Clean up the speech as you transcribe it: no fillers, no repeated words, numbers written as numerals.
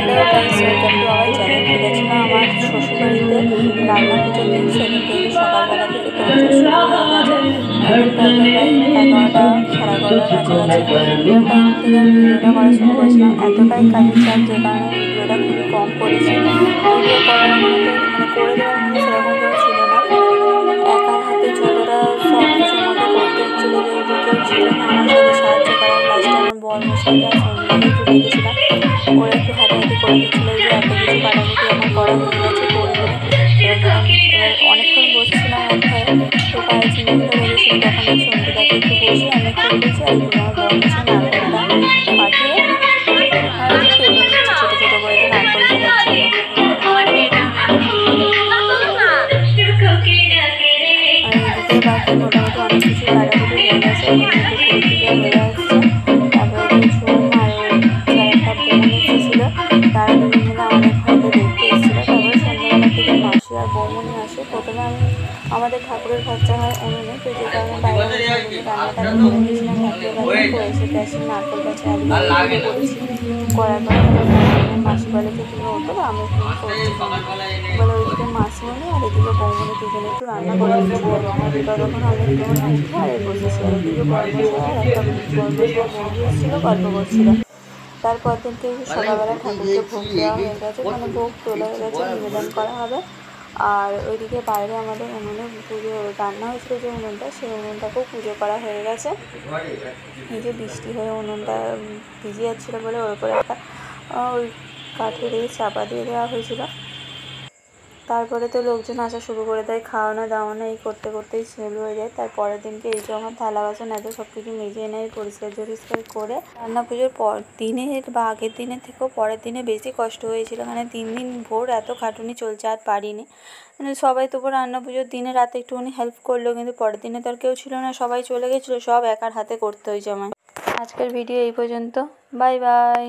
Hello guys, welcome to our channel. এটা ছিল আমার শ্বশুরবাড়িতে রান্না পুজোর দিন। সেদিন থেকে সকালবেলা থেকে তোড়জোড় শুরু হয়ে গেছে। এখন বাজে প্রায় 11টা 11:30 কাছাকাছি। এরকম টাইম থেকে আমি ভিডিওটা করা শুরু করেছিলাম। এতটাই কাজের চাপ যে কারণে ভিডিওটা খুবই কম করেছি। ভিডিও করার মতো করে দেওয়ার মতো সেরকম কেউ ছিল না। একার হাতে যতটা সব কিছু আমাকে করতে হচ্ছিলো, যেহেতু কেউ ছিল না আমার সাথে সাহায্য করার। লাস্টে আমার বরমশাইকে আর সন্ধ্যাকে একটু ডেকেছিলাম, ওরা একটু হাতাহাতি করে দিচ্ছিলো। এই যে এত কিছু কাটাকুটি আমার করা হয়ে গেছে করিনি। এবার অনেকক্ষণ বসছিলাম এক ঘরে, তো পায়ে চিমনটা লেগেছিলো। তখন এই সন্ধ্যাকে একটু বসে আমি একটু বসে, আর এদিকে আমার বরমশাই নারকেলটা ফাটিয়ে আর এই যে কেটে নিচ্ছে ছোটো ছোটো করে, যে নারকেল ভাজার জন্য। বাকি মোটামুটি অনেক কিছু কাটাকুটি হয়ে গেছে। একটু পুরী হয়ে আসছে। তারপরে যে ঝুম আর যার একটা বোন এসেছিলো, তারা দুজন মিলে আমাদের ঘরেতে দেখতে এসেছিলো। তারপরে সন্ধ্যাবেলার দিকে মাসি আর বৌমনি আসে। প্রথমে আমাদের ঠাকুরের খরচা হয় উনুনে, তো যে কারণে বাইরে রান্নাটা আমি করে নিয়েছিলাম ঠাকুরের কাছে। তো এসে গ্যাসে নারকেল গাছে আগে করেছি। করার পরে মাসি বলে যে তুমি ওঠো, আমি একটু করছি বলে ওইদিকে মাসিমণি আর এদিকে বৌমনি দুজনে একটু রান্না করে দিচ্ছিল। ততক্ষণ আমি একটুখানি উঠে আর বসেছি। আর এদিকে বরমশাই আর একটা বরমশাই বন্ধু এসেছিলো, গল্প করছিল। তারপর দিন থেকে সকালবেলা ঠাকুরকে ভোগ দেওয়া হয়ে গেছে, মানে ভোগ তোলা হয়ে গেছে, নিবেদন করা হবে। আর ওইদিকে বাইরে আমাদের উনুনে পুজো রান্না হয়েছিল, যে উনুনটা, সেই উনুনটাকেও পুজো করা হয়ে গেছে। এই যে বৃষ্টি হয়ে উনুনটা ভিজে যাচ্ছিলো বলে ওর উপরে একটা ওই কাঠের চাপা দিয়ে দেওয়া হয়েছিল। তারপরে তো লোকজন আসা শুরু করে দেয়, খাওয়ানো দাওয়ানো এই করতে করতেই শুরু হয়ে যায়। তারপরের দিনকে এই যে আমার থালা বাসন এত সব কিছু মেজে এনে পরিষ্কার করে রান্না পুজোর দিনের বা আগের দিনের থেকেও পরের দিনে বেশি কষ্ট হয়েছিল। মানে 3 দিন ভোর এত খাটুনি চলছে, আর পারিনি। মানে সবাই তবু রান্না পুজোর দিনে রাতে একটুখানি হেল্প করলো, কিন্তু পরের দিনে তো আর কেউ ছিল না, সবাই চলে গেছিলো। সব একার হাতে করতে হয়েছে আমার। আজকের ভিডিও এই পর্যন্ত। Bye bye.